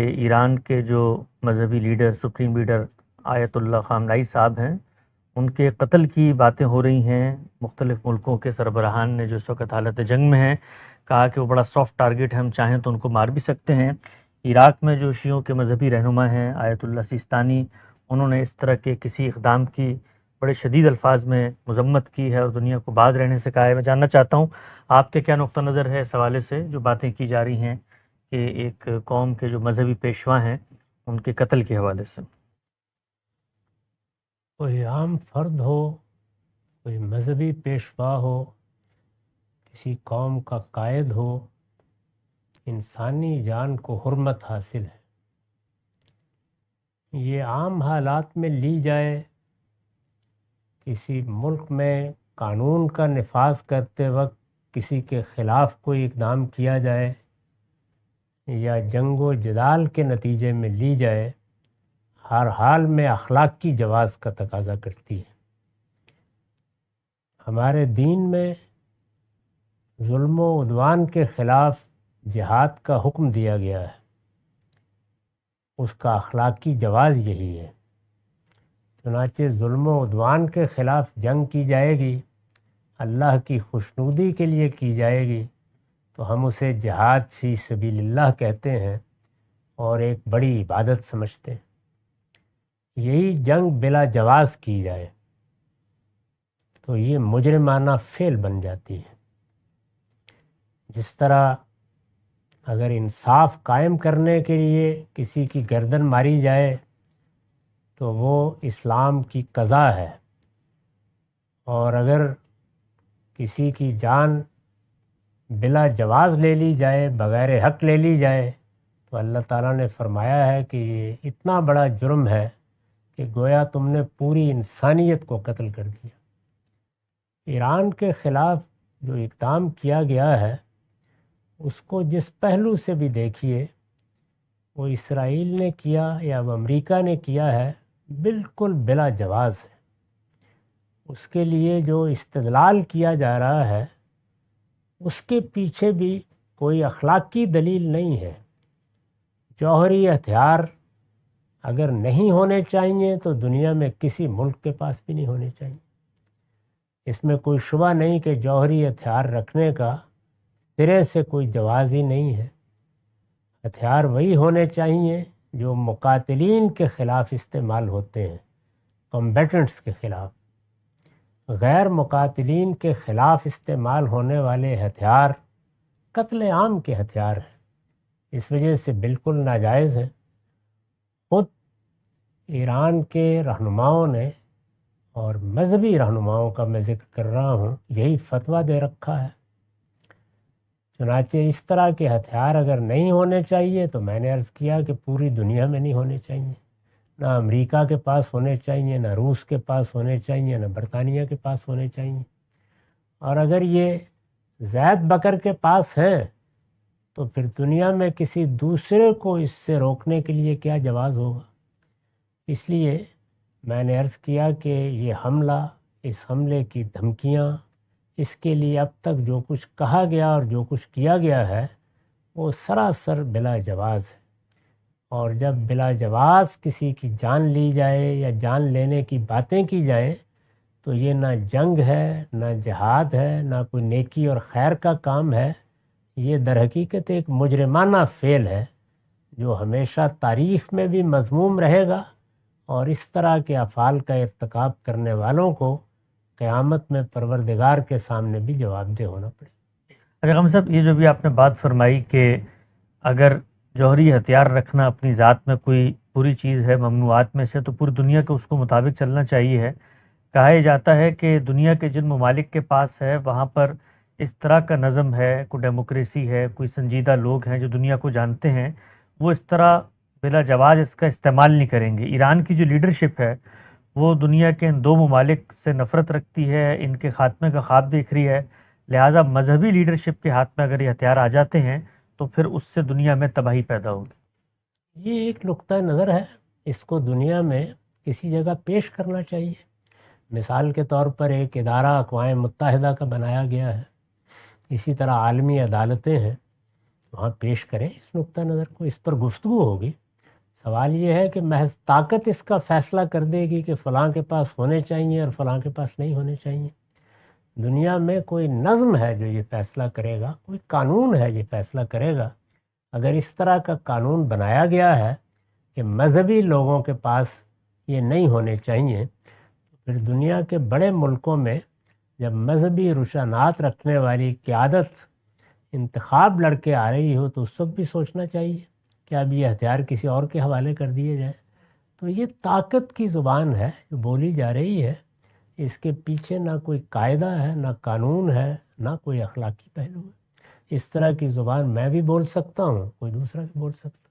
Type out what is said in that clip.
ایران کے جو مذہبی لیڈر سپریم لیڈر آیت اللہ خامنائی صاحب ہیں، ان کے قتل کی باتیں ہو رہی ہیں۔ مختلف ملکوں کے سربراہان نے جو اس وقت حالت جنگ میں ہیں کہا کہ وہ بڑا سافٹ ٹارگٹ ہے، ہم چاہیں تو ان کو مار بھی سکتے ہیں۔ عراق میں جو شیعوں کے مذہبی رہنما ہیں آیت اللہ سیستانی، انہوں نے اس طرح کے کسی اقدام کی بڑے شدید الفاظ میں مذمت کی ہے اور دنیا کو باز رہنے سے کہا ہے۔ میں جاننا چاہتا ہوں آپ کے کیا نقطہ نظر ہے اس حوالے سے جو باتیں کی جا رہی ہیں کہ ایک قوم کے جو مذہبی پیشوا ہیں ان کے قتل کے حوالے سے؟ کوئی عام فرد ہو، کوئی مذہبی پیشوا ہو، کسی قوم کا قائد ہو، انسانی جان کو حرمت حاصل ہے۔ یہ عام حالات میں لی جائے، کسی ملک میں قانون کا نفاذ کرتے وقت کسی کے خلاف کوئی اقدام کیا جائے یا جنگ و جدال کے نتیجے میں لی جائے، ہر حال میں اخلاق کی جواز کا تقاضا کرتی ہے۔ ہمارے دین میں ظلم و عدوان کے خلاف جہاد کا حکم دیا گیا ہے، اس کا اخلاقی جواز یہی ہے۔ چنانچہ ظلم و عدوان کے خلاف جنگ کی جائے گی، اللہ کی خوشنودی کے لیے کی جائے گی، تو ہم اسے جہاد فی سبیل اللہ کہتے ہیں اور ایک بڑی عبادت سمجھتے ہیں۔ یہی جنگ بلا جواز کی جائے تو یہ مجرمانہ فعل بن جاتی ہے۔ جس طرح اگر انصاف قائم کرنے کے لیے کسی کی گردن ماری جائے تو وہ اسلام کی قضا ہے، اور اگر کسی کی جان بلا جواز لے لی جائے، بغیر حق لے لی جائے، تو اللہ تعالیٰ نے فرمایا ہے کہ یہ اتنا بڑا جرم ہے کہ گویا تم نے پوری انسانیت کو قتل کر دیا۔ ایران کے خلاف جو اقدام کیا گیا ہے اس کو جس پہلو سے بھی دیکھیے، وہ اسرائیل نے کیا یا وہ امریکہ نے کیا ہے، بالکل بلا جواز ہے۔ اس کے لیے جو استدلال کیا جا رہا ہے اس کے پیچھے بھی کوئی اخلاقی دلیل نہیں ہے۔ جوہری ہتھیار اگر نہیں ہونے چاہیے تو دنیا میں کسی ملک کے پاس بھی نہیں ہونے چاہیے۔ اس میں کوئی شبہ نہیں کہ جوہری ہتھیار رکھنے کا سرے سے کوئی جواز ہی نہیں ہے۔ ہتھیار وہی ہونے چاہیے جو مقاتلین کے خلاف استعمال ہوتے ہیں، کمبیٹنٹس کے خلاف۔ غیر مقاتلین کے خلاف استعمال ہونے والے ہتھیار قتل عام کے ہتھیار ہیں، اس وجہ سے بالکل ناجائز ہیں۔ خود ایران کے رہنماؤں نے، اور مذہبی رہنماؤں کا میں ذکر کر رہا ہوں، یہی فتویٰ دے رکھا ہے۔ چنانچہ اس طرح کے ہتھیار اگر نہیں ہونے چاہیے تو میں نے عرض کیا کہ پوری دنیا میں نہیں ہونے چاہیے، نہ امریکہ کے پاس ہونے چاہیے، نہ روس کے پاس ہونے چاہیے، نہ برطانیہ کے پاس ہونے چاہیے۔ اور اگر یہ زید بکر کے پاس ہیں تو پھر دنیا میں کسی دوسرے کو اس سے روکنے کے لیے کیا جواز ہوگا؟ اس لیے میں نے عرض کیا کہ یہ حملہ، اس حملے کی دھمکیاں، اس کے لیے اب تک جو کچھ کہا گیا اور جو کچھ کیا گیا ہے وہ سراسر بلا جواز ہے۔ اور جب بلا جواز کسی کی جان لی جائے یا جان لینے کی باتیں کی جائیں تو یہ نہ جنگ ہے، نہ جہاد ہے، نہ کوئی نیکی اور خیر کا کام ہے، یہ در حقیقت ایک مجرمانہ فعل ہے جو ہمیشہ تاریخ میں بھی مذموم رہے گا، اور اس طرح کے افعال کا ارتکاب کرنے والوں کو قیامت میں پروردگار کے سامنے بھی جواب دہ ہونا پڑے۔ اچھا غم صاحب، یہ جو بھی آپ نے بات فرمائی کہ اگر جوہری ہتھیار رکھنا اپنی ذات میں کوئی بری چیز ہے ممنوعات میں سے، تو پوری دنیا کو اس کو مطابق چلنا چاہیے ہے۔ کہا جاتا ہے کہ دنیا کے جن ممالک کے پاس ہے وہاں پر اس طرح کا نظم ہے، کوئی ڈیموکریسی ہے، کوئی سنجیدہ لوگ ہیں جو دنیا کو جانتے ہیں، وہ اس طرح بلا جواز اس کا استعمال نہیں کریں گے۔ ایران کی جو لیڈرشپ ہے وہ دنیا کے ان دو ممالک سے نفرت رکھتی ہے، ان کے خاتمے کا خواب دیکھ رہی ہے، لہٰذا مذہبی لیڈرشپ کے ہاتھ میں اگر یہ ہتھیار آ جاتے ہیں تو پھر اس سے دنیا میں تباہی پیدا ہوگی۔ یہ ایک نقطہ نظر ہے، اس کو دنیا میں کسی جگہ پیش کرنا چاہیے۔ مثال کے طور پر ایک ادارہ اقوام متحدہ کا بنایا گیا ہے، اسی طرح عالمی عدالتیں ہیں، وہاں پیش کریں اس نقطہ نظر کو، اس پر گفتگو ہوگی۔ سوال یہ ہے کہ محض طاقت اس کا فیصلہ کر دے گی کہ فلاں کے پاس ہونے چاہیے اور فلاں کے پاس نہیں ہونے چاہیے۔ دنیا میں کوئی نظم ہے جو یہ فیصلہ کرے گا، کوئی قانون ہے یہ فیصلہ کرے گا۔ اگر اس طرح کا قانون بنایا گیا ہے کہ مذہبی لوگوں کے پاس یہ نہیں ہونے چاہیے، تو پھر دنیا کے بڑے ملکوں میں جب مذہبی رجحانات رکھنے والی قیادت انتخاب لڑ کے آ رہی ہو تو اس وقت بھی سوچنا چاہیے کہ اب یہ ہتھیار کسی اور کے حوالے کر دیے جائیں۔ تو یہ طاقت کی زبان ہے جو بولی جا رہی ہے، اس کے پیچھے نہ کوئی قاعدہ ہے، نہ قانون ہے، نہ کوئی اخلاقی پہلو ہے۔ اس طرح کی زبان میں بھی بول سکتا ہوں، کوئی دوسرا بھی بول سکتا ہے۔